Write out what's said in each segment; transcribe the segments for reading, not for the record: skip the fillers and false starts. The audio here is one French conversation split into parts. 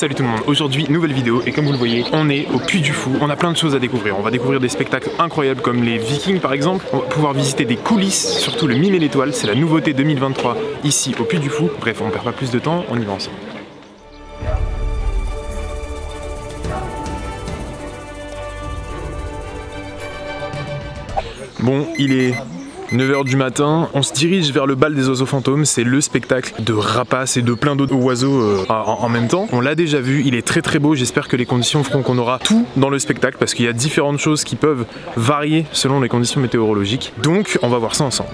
Salut tout le monde, aujourd'hui nouvelle vidéo et comme vous le voyez, on est au Puy du Fou, on a plein de choses à découvrir. On va découvrir des spectacles incroyables comme les Vikings par exemple, on va pouvoir visiter des coulisses, surtout le Mime et l'étoile, c'est la nouveauté 2023 ici au Puy du Fou. Bref, on perd pas plus de temps, on y va ensemble. Bon, il est 9h du matin, on se dirige vers le bal des oiseaux fantômes, c'est le spectacle de rapaces et de plein d'autres oiseaux en même temps. On l'a déjà vu, il est très beau, j'espère que les conditions feront qu'on aura tout dans le spectacle parce qu'il y a différentes choses qui peuvent varier selon les conditions météorologiques. Donc on va voir ça ensemble.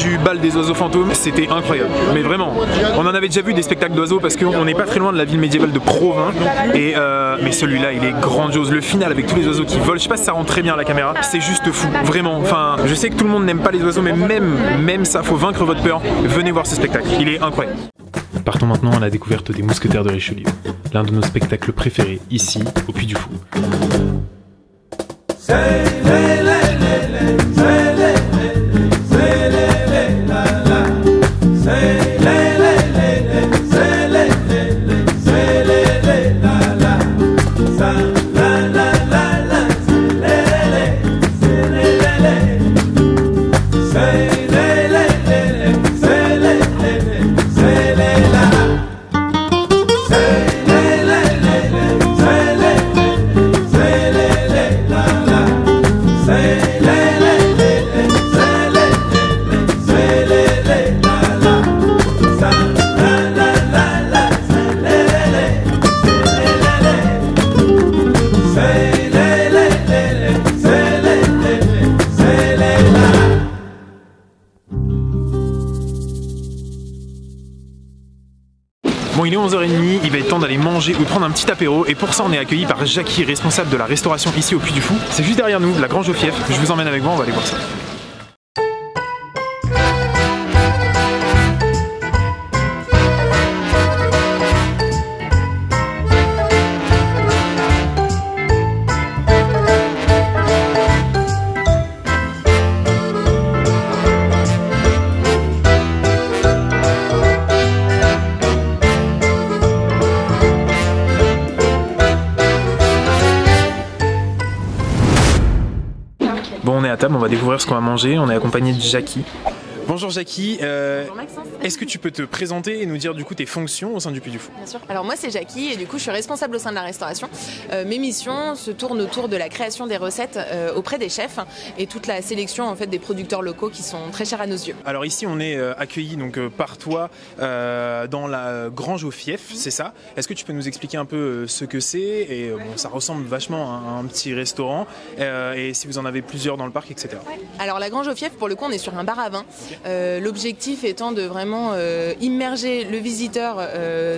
Du bal des oiseaux fantômes, c'était incroyable, mais vraiment, on en avait déjà vu des spectacles d'oiseaux parce qu'on n'est pas très loin de la ville médiévale de Provins et mais celui-là il est grandiose, le final avec tous les oiseaux qui volent, je sais pas si ça rend très bien à la caméra, c'est juste fou, vraiment, enfin je sais que tout le monde n'aime pas les oiseaux mais même ça, faut vaincre votre peur, venez voir ce spectacle, il est incroyable. Partons maintenant à la découverte des Mousquetaires de Richelieu, l'un de nos spectacles préférés ici au Puy du Fou. Bon, il est 11h30, il va être temps d'aller manger ou prendre un petit apéro et pour ça on est accueilli par Jackie, responsable de la restauration ici au Puy du Fou. C'est juste derrière nous, la Grange au Fief, je vous emmène avec moi, on va aller voir ça. Bon, on est à table, on va découvrir ce qu'on va manger, on est accompagné de Jackie. Bonjour Jackie, Bonjour Maxence. Est-ce que tu peux te présenter et nous dire du coup tes fonctions au sein du Puy du Fou? Bien sûr. Alors moi c'est Jackie et du coup je suis responsable au sein de la restauration. Mes missions se tournent autour de la création des recettes auprès des chefs et toute la sélection en fait des producteurs locaux qui sont très chers à nos yeux. Alors ici on est accueillis donc par toi dans la Grange au Fief, c'est ça? Est-ce que tu peux nous expliquer un peu ce que c'est? Et bon, ça ressemble vachement à un petit restaurant et si vous en avez plusieurs dans le parc, etc. Ouais. Alors la Grange au Fief, pour le coup on est sur un bar à vin. L'objectif étant de vraiment immerger le visiteur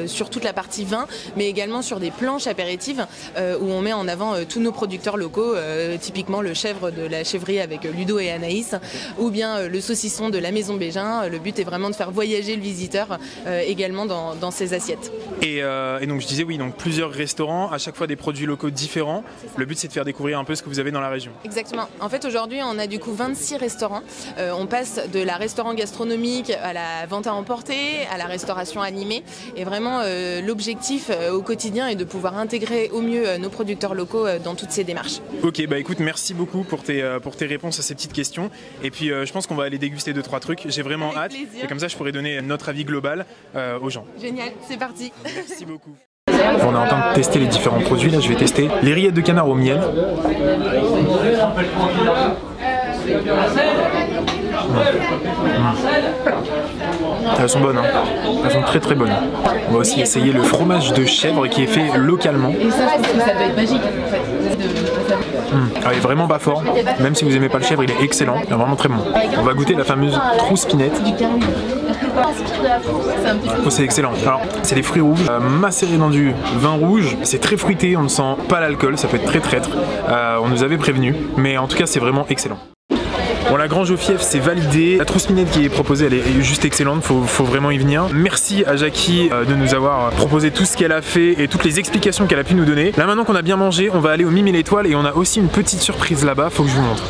sur toute la partie vin, mais également sur des planches apéritives où on met en avant tous nos producteurs locaux, typiquement le chèvre de la chèvrerie avec Ludo et Anaïs, ou bien le saucisson de la Maison Bégin. Le but est vraiment de faire voyager le visiteur également dans ses assiettes. Et donc je disais oui, donc plusieurs restaurants, à chaque fois des produits locaux différents. Le but c'est de faire découvrir un peu ce que vous avez dans la région. Exactement. En fait aujourd'hui on a du coup 26 restaurants. On passe de la restaurant gastronomique à la vente à emporter, à la restauration animée. Et vraiment l'objectif au quotidien est de pouvoir intégrer au mieux nos producteurs locaux dans toutes ces démarches. Ok, bah écoute, merci beaucoup pour tes réponses à ces petites questions. Et puis je pense qu'on va aller déguster 2-3 trucs. J'ai vraiment hâte. Plaisir. Et comme ça je pourrais donner notre avis global aux gens. Génial, c'est parti. Merci beaucoup. On est en train de tester les différents produits. Là, je vais tester les rillettes de canard au miel. Elles sont bonnes, hein. Elles sont très très bonnes. On va aussi essayer le fromage de chèvre qui est fait localement. Et ça, je pense que ça doit être magique en fait. Ah, il est vraiment pas fort, même si vous aimez pas le chèvre, il est excellent, il est vraiment très bon. On va goûter la fameuse trouspinette. Oh, c'est excellent. Alors, c'est des fruits rouges macérés dans du vin rouge. C'est très fruité, on ne sent pas l'alcool, ça peut être très traître. On nous avait prévenu, mais en tout cas, c'est vraiment excellent. Bon, la grange au fief, c'est validé. La trouspinette qui est proposée, elle est juste excellente, faut vraiment y venir. Merci à Jackie de nous avoir proposé tout ce qu'elle a fait et toutes les explications qu'elle a pu nous donner. Là, maintenant qu'on a bien mangé, on va aller au Mime et l'Étoile et on a aussi une petite surprise là-bas, faut que je vous montre.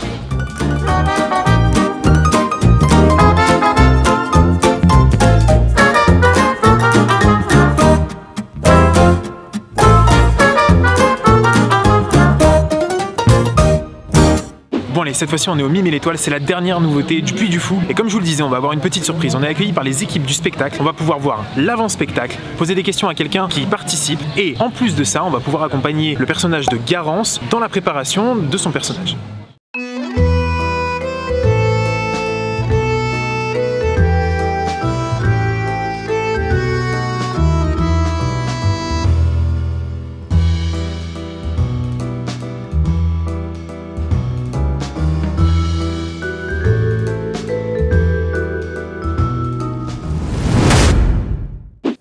Bon allez, cette fois-ci on est au Mime et l'Étoile, c'est la dernière nouveauté du Puy du Fou. Et comme je vous le disais, on va avoir une petite surprise. On est accueillis par les équipes du spectacle. On va pouvoir voir l'avant-spectacle, poser des questions à quelqu'un qui participe. Et en plus de ça, on va pouvoir accompagner le personnage de Garance dans la préparation de son personnage.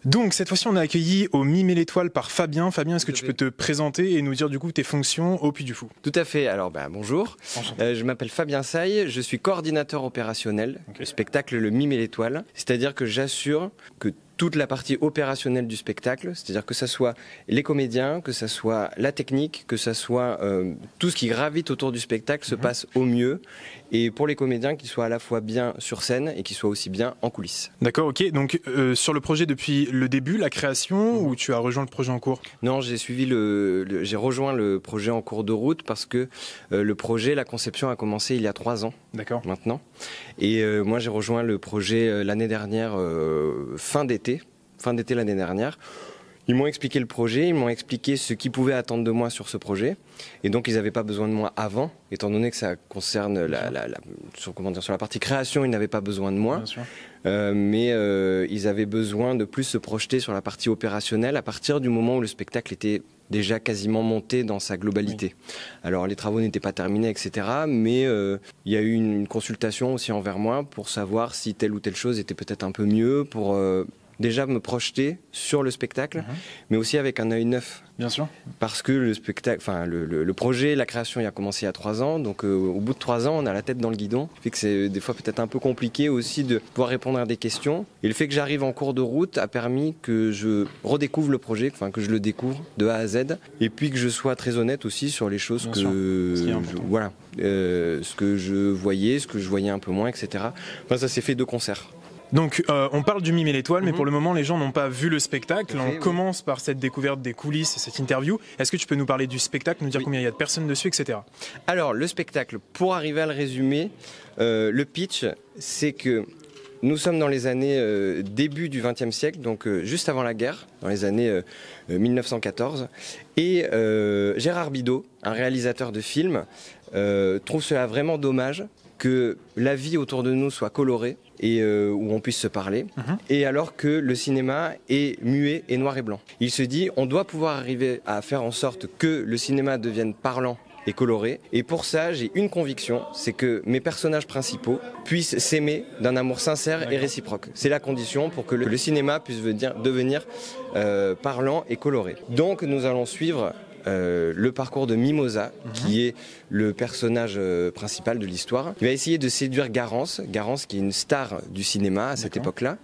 Donc cette fois-ci on est accueilli au Mime et l'Étoile par Fabien. Fabien, est-ce que tu peux te présenter et nous dire du coup tes fonctions au Puy du Fou? Tout à fait, alors bonjour, je m'appelle Fabien Saille, je suis coordinateur opérationnel du spectacle Le Mime et l'Étoile, c'est-à-dire que j'assure que toute la partie opérationnelle du spectacle, c'est-à-dire que ça soit les comédiens, que ça soit la technique, que ça soit tout ce qui gravite autour du spectacle se passe au mieux. Et pour les comédiens, qu'ils soient à la fois bien sur scène et qu'ils soient aussi bien en coulisses. D'accord, ok. Donc sur le projet depuis le début, la création, ou tu as rejoint le projet en cours? Non, j'ai j'ai rejoint le projet en cours de route parce que le projet, la conception a commencé il y a 3 ans. D'accord. Maintenant. Et moi j'ai rejoint le projet l'année dernière, fin d'été l'année dernière. Ils m'ont expliqué le projet, ils m'ont expliqué ce qu'ils pouvaient attendre de moi sur ce projet. Et donc ils n'avaient pas besoin de moi avant, étant donné que ça concerne sur la partie création, ils n'avaient pas besoin de moi. Mais ils avaient besoin de plus se projeter sur la partie opérationnelle à partir du moment où le spectacle était déjà quasiment monté dans sa globalité. Oui. Alors les travaux n'étaient pas terminés, etc. Mais il y a eu une consultation aussi envers moi pour savoir si telle ou telle chose était peut-être un peu mieux pour déjà me projeter sur le spectacle, mais aussi avec un œil neuf. Bien sûr. Parce que le spectacle, enfin le projet, la création, il a commencé il y a 3 ans, donc au bout de 3 ans, on a la tête dans le guidon. Ça fait que c'est des fois peut-être un peu compliqué aussi de pouvoir répondre à des questions. Et le fait que j'arrive en cours de route a permis que je redécouvre le projet, enfin que je le découvre de A à Z, et puis que je sois très honnête aussi sur les choses ce que je voyais un peu moins, etc. Enfin, ça s'est fait de concert. Donc on parle du Mime et l'Étoile, mais pour le moment les gens n'ont pas vu le spectacle. On commence par cette découverte des coulisses et cette interview. Est-ce que tu peux nous parler du spectacle, nous dire combien il y a de personnes dessus, etc. Alors le spectacle, pour arriver à le résumer, le pitch, c'est que nous sommes dans les années début du XXe siècle, donc juste avant la guerre, dans les années 1914, et Gérard Bidault, un réalisateur de films, trouve cela vraiment dommage que la vie autour de nous soit colorée et où on puisse se parler, et alors que le cinéma est muet et noir et blanc. Il se dit, on doit pouvoir arriver à faire en sorte que le cinéma devienne parlant et coloré, et pour ça j'ai une conviction, c'est que mes personnages principaux puissent s'aimer d'un amour sincère et réciproque. C'est la condition pour que le cinéma puisse devenir parlant et coloré. Donc nous allons suivre le parcours de Mimosa, qui est le personnage principal de l'histoire. Il va essayer de séduire Garance qui est une star du cinéma à cette époque-là.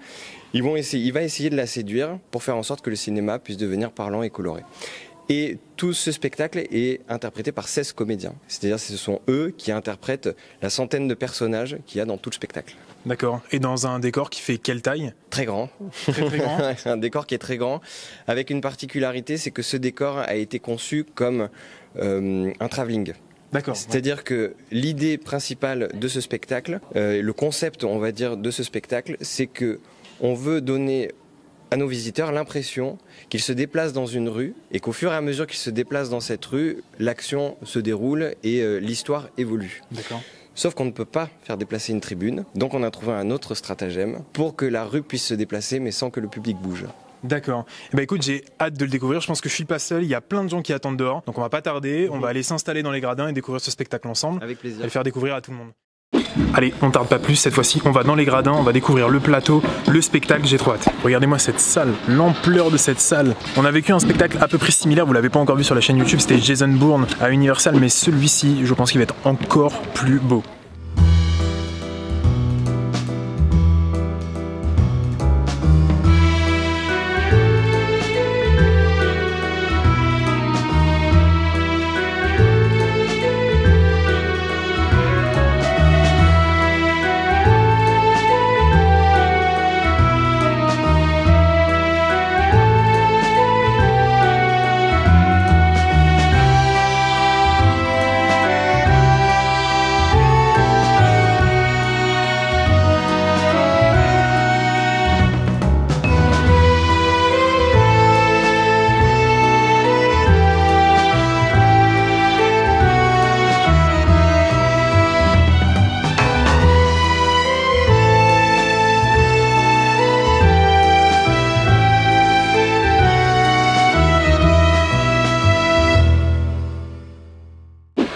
Il va essayer de la séduire pour faire en sorte que le cinéma puisse devenir parlant et coloré. Et tout ce spectacle est interprété par 16 comédiens. C'est-à-dire que ce sont eux qui interprètent la centaine de personnages qu'il y a dans tout le spectacle. D'accord. Et dans un décor qui fait quelle taille? Très grand. Très, très grand. Un décor qui est très grand, avec une particularité, c'est que ce décor a été conçu comme un travelling. D'accord. C'est-à-dire que l'idée principale de ce spectacle, le concept, on va dire, de ce spectacle, c'est que on veut donner à nos visiteurs l'impression qu'ils se déplacent dans une rue et qu'au fur et à mesure qu'ils se déplacent dans cette rue, l'action se déroule et l'histoire évolue. D'accord. Sauf qu'on ne peut pas faire déplacer une tribune, donc on a trouvé un autre stratagème pour que la rue puisse se déplacer mais sans que le public bouge. D'accord. Eh ben écoute, j'ai hâte de le découvrir. Je pense que je suis pas seul. Il y a plein de gens qui attendent dehors. Donc on va pas tarder. On va aller s'installer dans les gradins et découvrir ce spectacle ensemble. Avec plaisir. Et le faire découvrir à tout le monde. Allez, on tarde pas plus cette fois-ci. On va dans les gradins. On va découvrir le plateau, le spectacle. J'ai trop hâte. Regardez-moi cette salle, l'ampleur de cette salle. On a vécu un spectacle à peu près similaire. Vous l'avez pas encore vu sur la chaîne YouTube. C'était Jason Bourne à Universal, mais celui-ci, je pense qu'il va être encore plus beau.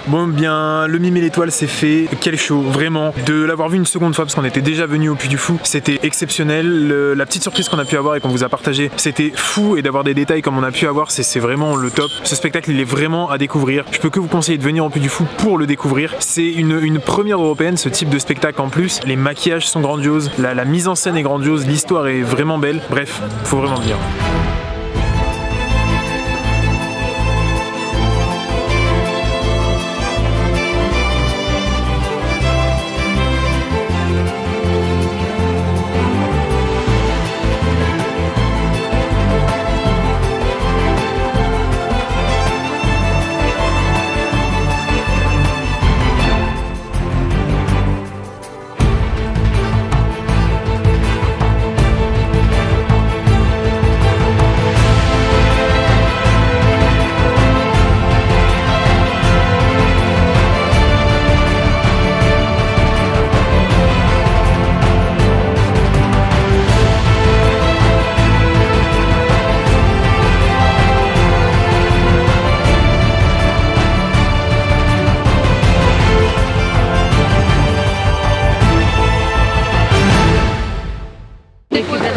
Bon bien, le mime et l'étoile c'est fait, quel show, vraiment. De l'avoir vu une seconde fois parce qu'on était déjà venu au Puy du Fou, c'était exceptionnel. La petite surprise qu'on a pu avoir et qu'on vous a partagé, c'était fou, et d'avoir des détails comme on a pu avoir, c'est vraiment le top. Ce spectacle il est vraiment à découvrir. Je peux que vous conseiller de venir au Puy du Fou pour le découvrir. C'est une première européenne ce type de spectacle en plus. Les maquillages sont grandioses, la mise en scène est grandiose, l'histoire est vraiment belle. Bref, faut vraiment venir.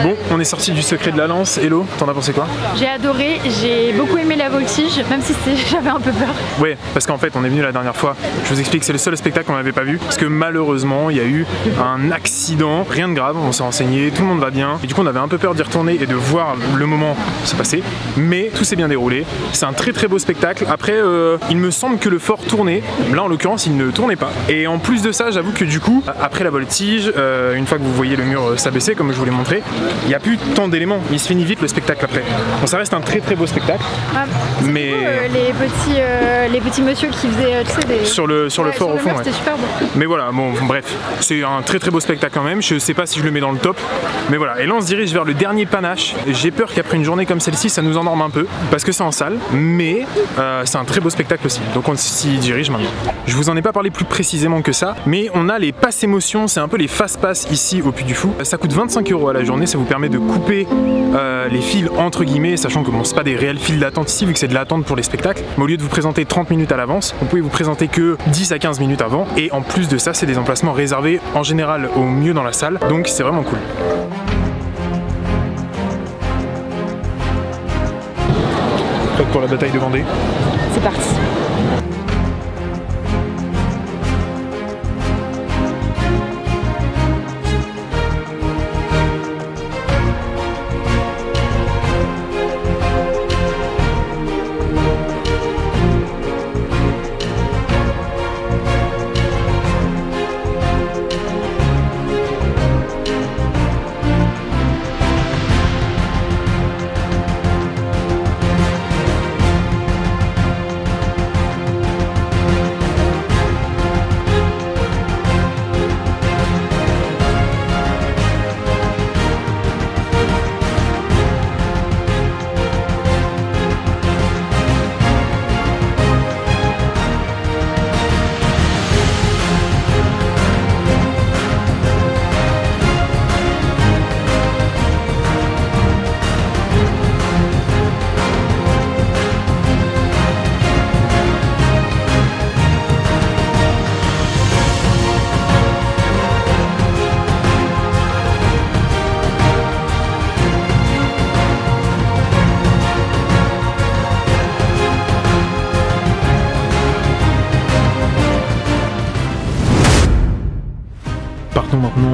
Bon, on est sorti du secret de la lance. Hello, t'en as pensé quoi? J'ai adoré, j'ai beaucoup aimé la voltige, même si j'avais un peu peur. Ouais, parce qu'en fait on est venu la dernière fois, je vous explique, c'est le seul spectacle qu'on n'avait pas vu, parce que malheureusement il y a eu un accident, rien de grave, on s'est renseigné, tout le monde va bien, et du coup on avait un peu peur d'y retourner et de voir le moment se passer, mais tout s'est bien déroulé, c'est un très très beau spectacle. Après il me semble que le fort tournait, là en l'occurrence il ne tournait pas, et en plus de ça j'avoue que du coup, après la voltige, une fois que vous voyez le mur s'abaisser comme je vous l'ai montré, il n'y a plus tant d'éléments, il se finit vite le spectacle après. Bon, ça reste un très très beau spectacle, mais les petits messieurs qui faisaient tu sais, des... sur le fort au fond, c'était super beau. Mais voilà, bon bref, c'est un très très beau spectacle quand même, je sais pas si je le mets dans le top, mais voilà. Et là on se dirige vers le dernier panache. J'ai peur qu'après une journée comme celle-ci ça nous endorme un peu, parce que c'est en salle, mais c'est un très beau spectacle aussi, donc on s'y dirige maintenant. Je vous en ai pas parlé plus précisément que ça, mais on a les passes émotions, c'est un peu les fast pass ici au Puy du Fou. Ça coûte 25 € à la journée, ça vous permet de couper les fils entre guillemets, sachant que bon, c'est pas des réels files d'attente ici vu que c'est de l'attente pour les spectacles, mais au lieu de vous présenter 30 minutes à l'avance, vous pouvez vous présenter que 10 à 15 minutes avant, et en plus de ça c'est des emplacements réservés en général au mieux dans la salle, donc c'est vraiment cool. Prête pour la bataille de Vendée? C'est parti.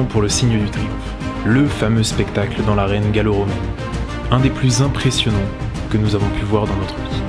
pour le signe du triomphe, le fameux spectacle dans l'arène gallo-romaine, un des plus impressionnants que nous avons pu voir dans notre vie.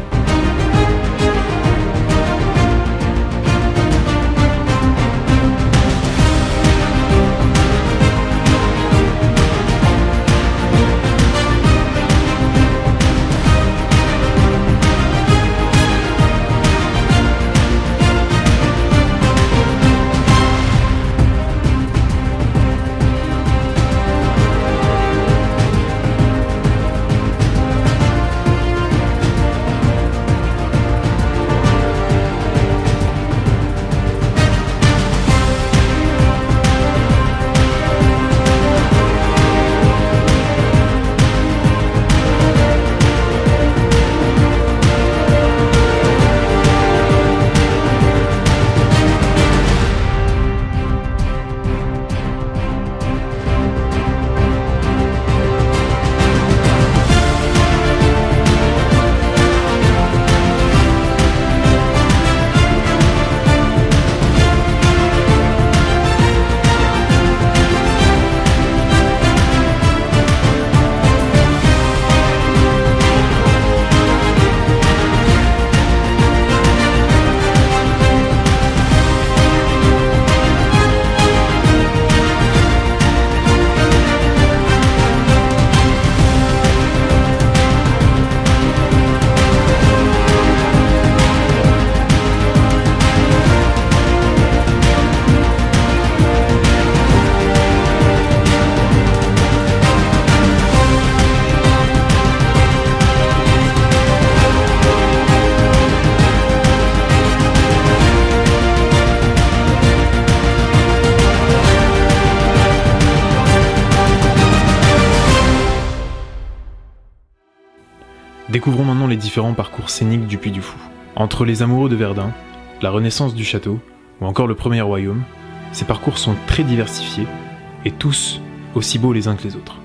Découvrons maintenant les différents parcours scéniques du Puy du Fou. Entre les amoureux de Verdun, la renaissance du château, ou encore le premier royaume, ces parcours sont très diversifiés, et tous aussi beaux les uns que les autres.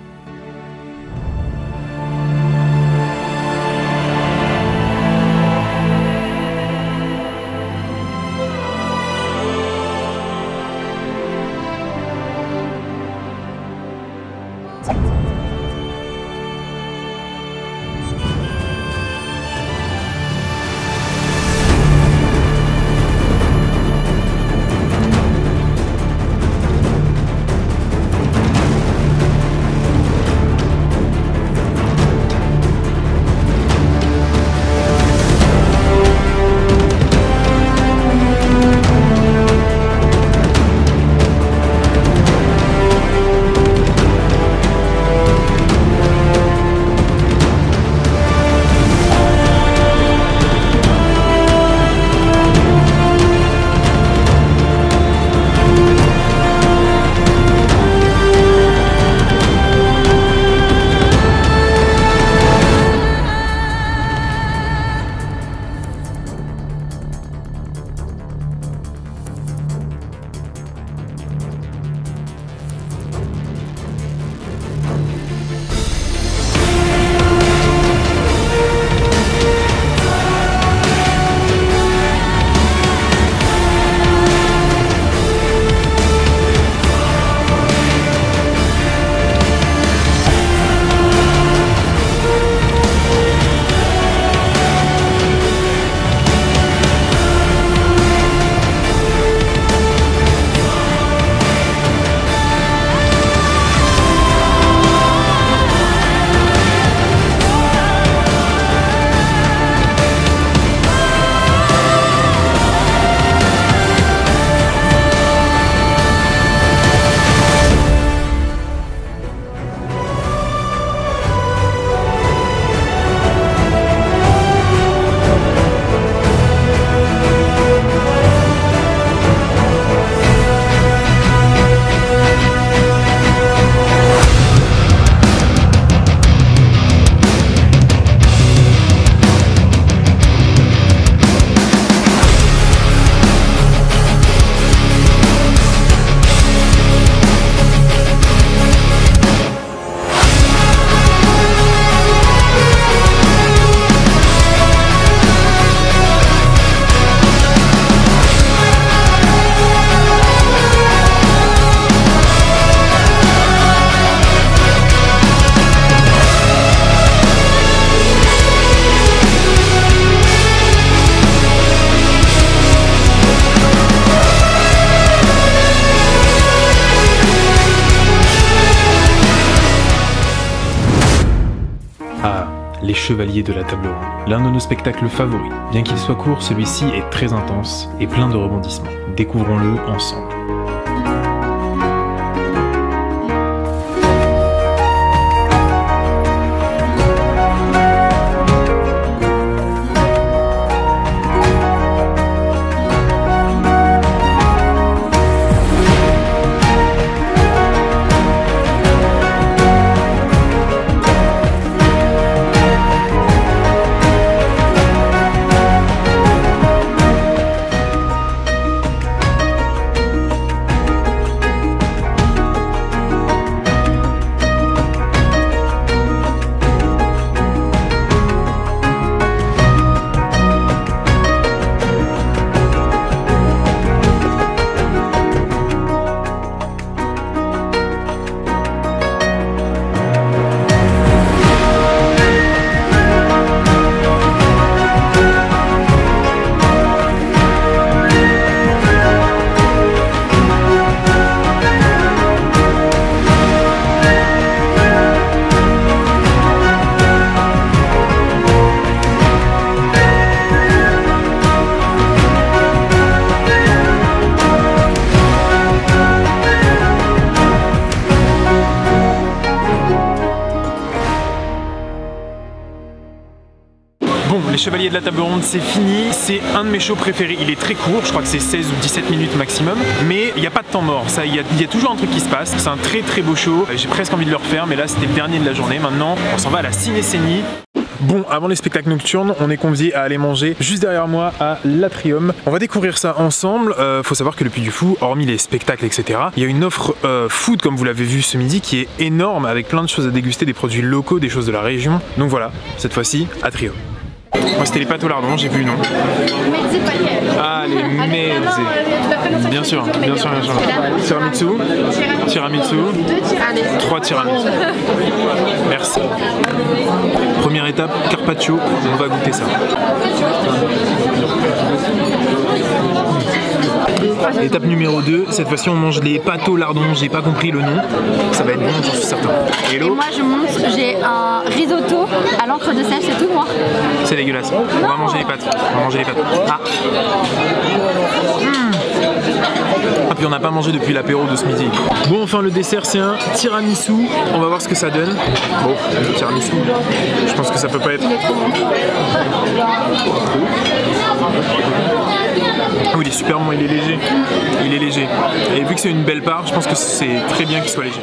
Ah, les Chevaliers de la Table Ronde, l'un de nos spectacles favoris. Bien qu'il soit court, celui-ci est très intense et plein de rebondissements. Découvrons-le ensemble. Bon, les Chevaliers de la Table Ronde, c'est fini. C'est un de mes shows préférés. Il est très court, je crois que c'est 16 ou 17 minutes maximum. Mais il n'y a pas de temps mort. Il y a toujours un truc qui se passe. C'est un très beau show. J'ai presque envie de le refaire, mais là, c'était le dernier de la journée. Maintenant, on s'en va à la Ciné-Scénie. Bon, avant les spectacles nocturnes, on est conviés à aller manger juste derrière moi à l'Atrium. On va découvrir ça ensemble. Faut savoir que le Puy du Fou, hormis les spectacles, etc., il y a une offre food, comme vous l'avez vu ce midi, qui est énorme, avec plein de choses à déguster, des produits locaux, des choses de la région. Donc voilà, cette fois-ci, Atrium. Moi c'était les pâtes au lardon, j'ai vu le nom. Ah, les mezze. Bien sûr. Tiramisu, 3 tiramisu. Merci. Première étape, carpaccio, on va goûter ça. Étape numéro 2, cette fois-ci on mange les pâtes au lardon, j'ai pas compris le nom. Ça va être bon, j'en suis certain. Hello. Et moi je montre, j'ai un risotto à l'encre de sel, c'est tout noir. C'est dégueulasse. On va manger les pâtes. Ah. Ah, puis on n'a pas mangé depuis l'apéro de ce midi. Bon, enfin le dessert c'est un tiramisu. On va voir ce que ça donne. Bon, le tiramisu, je pense que ça peut pas être... Oh, il est super bon, il est léger. Et vu que c'est une belle part, je pense que c'est très bien qu'il soit léger.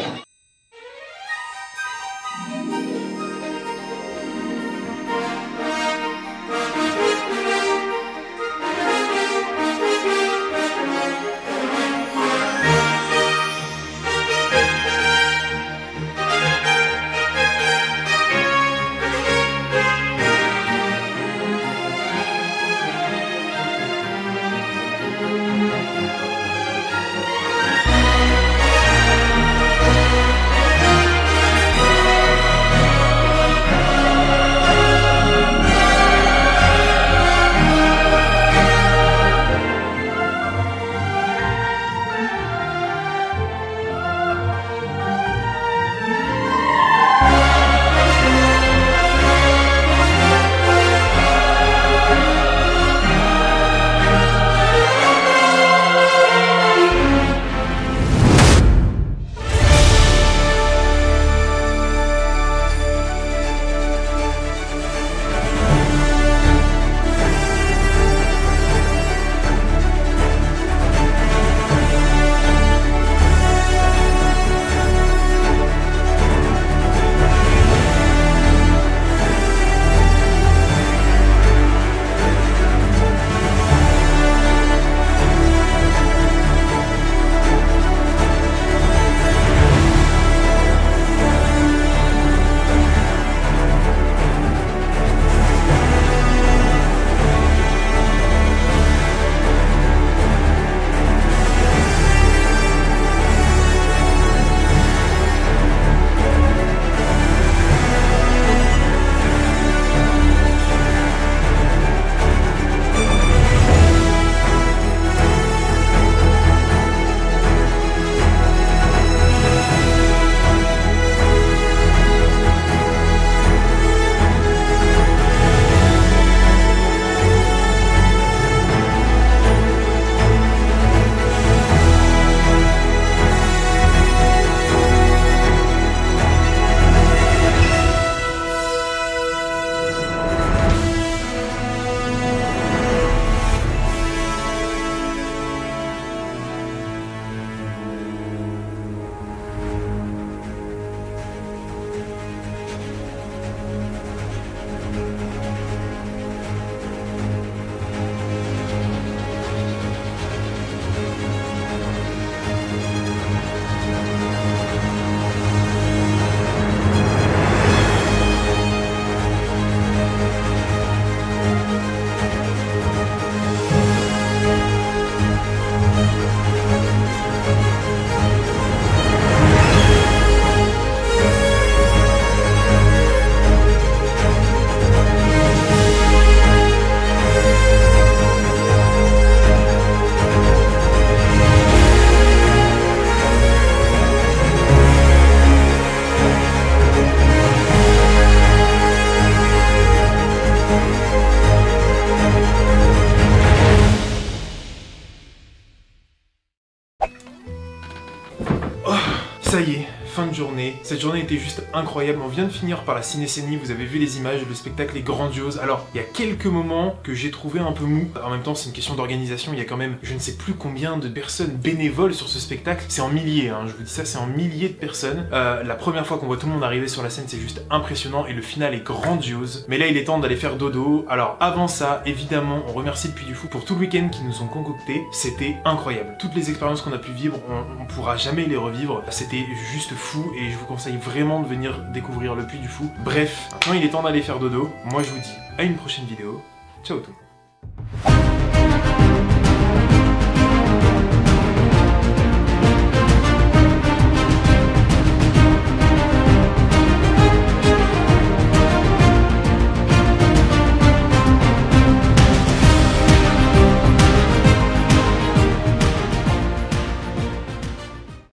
journée. Cette journée était juste incroyable. On vient de finir par la Cinécénie, vous avez vu les images, le spectacle est grandiose. Alors, il y a quelques moments que j'ai trouvé un peu mou. En même temps, c'est une question d'organisation. Il y a quand même, je ne sais plus combien de personnes bénévoles sur ce spectacle. C'est en milliers, hein, je vous dis ça, c'est en milliers de personnes. La première fois qu'on voit tout le monde arriver sur la scène, c'est juste impressionnant et le final est grandiose. Mais là, il est temps d'aller faire dodo. Alors, avant ça, évidemment, on remercie le Puy du Fou pour tout le week-end qu'ils nous ont concocté. C'était incroyable. Toutes les expériences qu'on a pu vivre, on pourra jamais les revivre. C'était juste fou et je vous conseille vraiment de venir découvrir le Puy du Fou. Bref, maintenant il est temps d'aller faire dodo. Moi je vous dis à une prochaine vidéo. Ciao tout le monde.